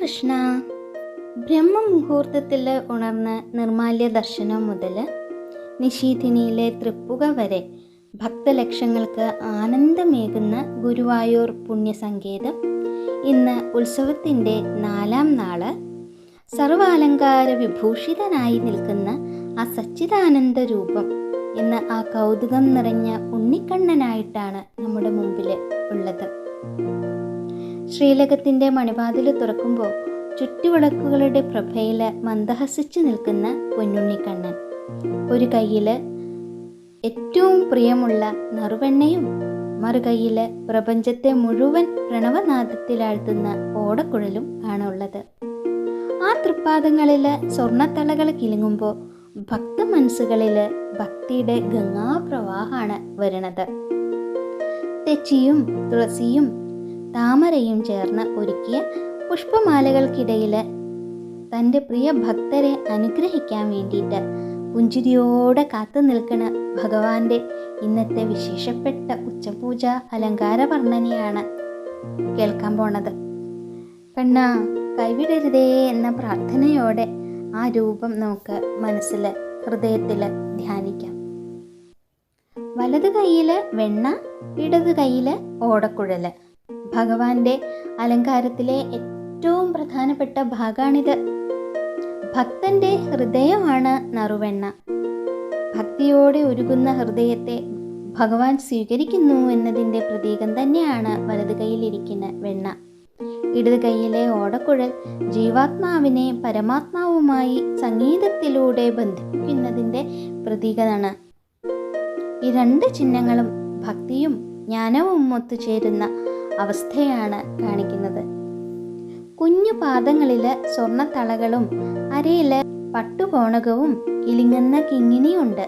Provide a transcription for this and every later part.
കൃഷ്ണ. ബ്രഹ്മമുഹൂർത്തത്തിൽ ഉണർന്ന് നിർമാല്യ ദർശനം മുതൽ നിശീഥിനിയിലെ തൃപ്പുക വരെ ഭക്തലക്ഷങ്ങൾക്ക് ആനന്ദമേകുന്ന ഗുരുവായൂർ പുണ്യസങ്കേതം ഇന്ന് ഉത്സവത്തിൻ്റെ 4ാം നാള് സർവാലങ്കാര വിഭൂഷിതനായി നിൽക്കുന്ന ആ സച്ചിദാനന്ദ രൂപം എന്ന ആ കൗതുകം നിറഞ്ഞ ഉണ്ണിക്കണ്ണനായിട്ടാണ് നമ്മുടെ മുമ്പിൽ ഉള്ളത്. ശ്രീലകത്തിൻ്റെ മണിവാതിൽ തുറക്കുമ്പോൾ ചുറ്റുവിളക്കുകളുടെ പ്രഭയിൽ മന്ദഹസിച്ചു നിൽക്കുന്ന പൊന്നുണ്ണിക്കണ്ണൻ. ഒരു കയ്യിൽ ഏറ്റവും പ്രിയമുള്ള നറുവെണ്ണയും മറുകൈയിൽ പ്രപഞ്ചത്തെ മുഴുവൻ പ്രണവനാദത്തിലാഴ്ത്തുന്ന ഓടക്കുഴലും ആണുള്ളത്. ആ തൃപ്പാദങ്ങളിൽ സ്വർണ്ണത്തളകൾ കിലുങ്ങുമ്പോൾ ഭക്ത മനസ്സുകളിൽ ഭക്തിയുടെ ഗംഗാപ്രവാഹമാണ് വരുന്നത്. തെച്ചിയും തുളസിയും താമരയും ചേർന്ന് ഒരുക്കിയ പുഷ്പമാലകൾക്കിടയിൽ തൻ്റെ പ്രിയ ഭക്തരെ അനുഗ്രഹിക്കാൻ വേണ്ടിയിട്ട് പുഞ്ചിരിയോടെ കാത്തു നിൽക്കുന്ന ഭഗവാന്റെ ഇന്നത്തെ വിശേഷപ്പെട്ട ഉച്ചപൂജ അലങ്കാര വർണ്ണനയാണ് കേൾക്കാൻ പോണത്. കണ്ണാ, കൈവിടരുതേ എന്ന പ്രാർത്ഥനയോടെ ആ രൂപം നമുക്ക് മനസ്സിൽ ഹൃദയത്തിൽ ധ്യാനിക്കാം. വലത് കൈയിൽ വെണ്ണ, ഇടത് കൈയിൽ ഓടക്കുഴൽ. ഭഗവാന്റെ അലങ്കാരത്തിലെ ഏറ്റവും പ്രധാനപ്പെട്ട ഭാഗമാണിത്. ഭക്തന്റെ ഹൃദയമാണ് നറുവെണ്ണ. ഭക്തിയോടെ ഒരുകുന്ന ഹൃദയത്തെ ഭഗവാൻ സ്വീകരിക്കുന്നു എന്നതിൻ്റെ പ്രതീകം തന്നെയാണ് വലത് കൈയിലിരിക്കുന്ന വെണ്ണ. ഇടത് കൈയിലെ ഓടക്കുഴൽ ജീവാത്മാവിനെ പരമാത്മാവുമായി സംഗീതത്തിലൂടെ ബന്ധിപ്പിക്കുന്നതിൻ്റെ പ്രതീകമാണ്. ഈ രണ്ട് ചിഹ്നങ്ങളും ഭക്തിയും ജ്ഞാനവും ഒത്തുചേരുന്ന അവസ്ഥയാണ് കാണിക്കുന്നത്. കുഞ്ഞു പാദങ്ങളിൽ സ്വർണ്ണത്തളകളും അരയിൽ പട്ടുകോണകവും കിലുങ്ങുന്ന കിങ്ങിണിയുണ്ട്.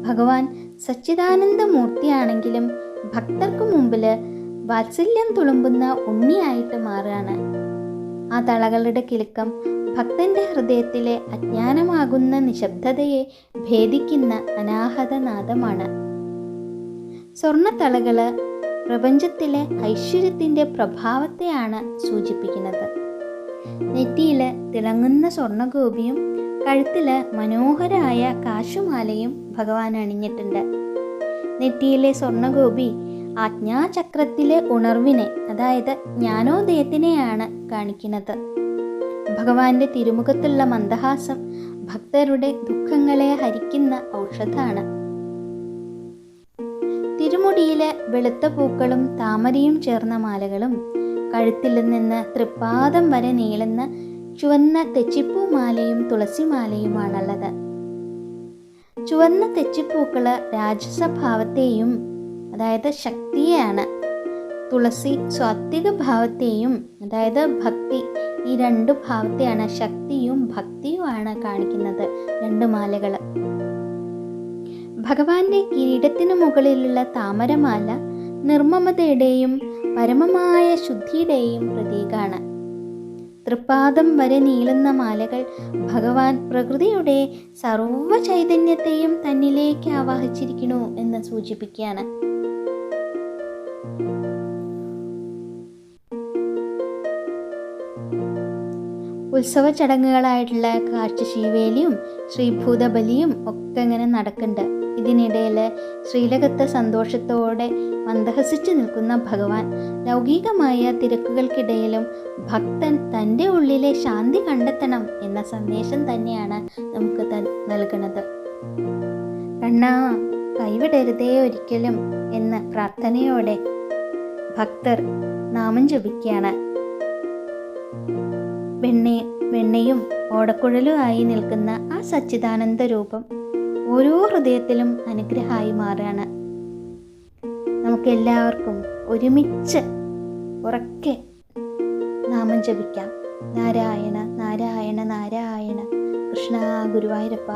ഭഗവാൻ സച്ചിദാനന്ദമൂർത്തിയാണെങ്കിലും ഭക്തർക്കു മുമ്പിൽ വാത്സല്യം തുളുമ്പുന്ന ഉണ്ണിയായിട്ട് മാറുകയാണ്. ആ തളകളുടെ കിലുക്കം ഭക്തന്റെ ഹൃദയത്തിലെ അജ്ഞാനമാകുന്ന നിശബ്ദതയെ ഭേദിക്കുന്ന അനാഹതനാദമാണ്. സ്വർണ്ണത്തളകൾ പ്രപഞ്ചത്തിലെ ഐശ്വര്യത്തിൻ്റെ പ്രഭാവത്തെയാണ് സൂചിപ്പിക്കുന്നത്. നെറ്റിയിൽ തിളങ്ങുന്ന സ്വർണ്ണഗോപിയും കഴുത്തിൽ മനോഹരമായ കാശുമാലയും ഭഗവാൻ അണിഞ്ഞിട്ടുണ്ട്. നെറ്റിയിലെ സ്വർണ്ണഗോപി ആജ്ഞാചക്രത്തിലെ ഉണർവിനെ, അതായത് ജ്ഞാനോദയത്തിനെയാണ് കാണിക്കുന്നത്. ഭഗവാന്റെ തിരുമുഖത്തുള്ള മന്ദഹാസം ഭക്തരുടെ ദുഃഖങ്ങളെ ഹരിക്കുന്ന ഔഷധമാണ്. തിരുമുടിയിലെ വെളുത്ത പൂക്കളും താമരയും ചേർന്ന മാലകളും കഴുത്തിൽ നിന്ന് തൃപ്പാദം വരെ നീളുന്ന ചുവന്ന തെച്ചിപ്പൂമാലയും തുളസിമാലയുമാണുള്ളത്. ചുവന്ന തെച്ചിപ്പൂക്കള് രാജസഭാവത്തെയും, അതായത് ശക്തിയെയാണ്. തുളസി സാത്വിക ഭാവത്തെയും, അതായത് ഭക്തി, ഈ രണ്ട് ഭാവത്തെയാണ്, ശക്തിയും ഭക്തിയുമാണ് കാണിക്കുന്നത് രണ്ട് മാലകൾ. ഭഗവാന്റെ കിരീടത്തിനു മുകളിലുള്ള താമരമാല നിർമ്മമതയുടെയും പരമമായ ശുദ്ധിയുടെയും പ്രതീകമാണ്. തൃപ്പാദം വരെ നീളുന്ന മാലകൾ ഭഗവാൻ പ്രകൃതിയുടെ സർവ്വ ചൈതന്യത്തെയും തന്നിലേക്ക് ആവാഹിച്ചിരിക്കുന്നു എന്ന് സൂചിപ്പിക്കുകയാണ്. ഉത്സവ ചടങ്ങുകളായിട്ടുള്ള കാഴ്ചശീവേലിയും ശ്രീഭൂതബലിയും ഒക്കെ ഇങ്ങനെ നടക്കുന്നുണ്ട്. ഇതിനിടയിൽ ശ്രീലകത്തെ സന്തോഷത്തോടെ മന്ദഹസിച്ചു നിൽക്കുന്ന ഭഗവാൻ ലൗകികമായ തിരക്കുകൾക്കിടയിലും ഭക്തൻ തൻ്റെ ഉള്ളിലെ ശാന്തി കണ്ടെത്തണം എന്ന സന്ദേശം തന്നെയാണ് നമുക്ക് നൽകുന്നത്. കണ്ണാ, കൈവിടരുതേ ഒരിക്കലും എന്ന പ്രാർത്ഥനയോടെ ഭക്തർ നാമം ജപിക്കുകയാണ്. വെണ്ണയും ഓടക്കുഴലുമായി നിൽക്കുന്ന ആ സച്ചിദാനന്ദ രൂപം ഓരോ ഹൃദയത്തിലും അനുഗ്രഹമായി മാറുകയാണ്. നമുക്കെല്ലാവർക്കും ഒരുമിച്ച് ഉറക്കെ നാമം ജപിക്കാം. നാരായണ നാരായണ നാരായണ. കൃഷ്ണ ഗുരുവായൂരപ്പ.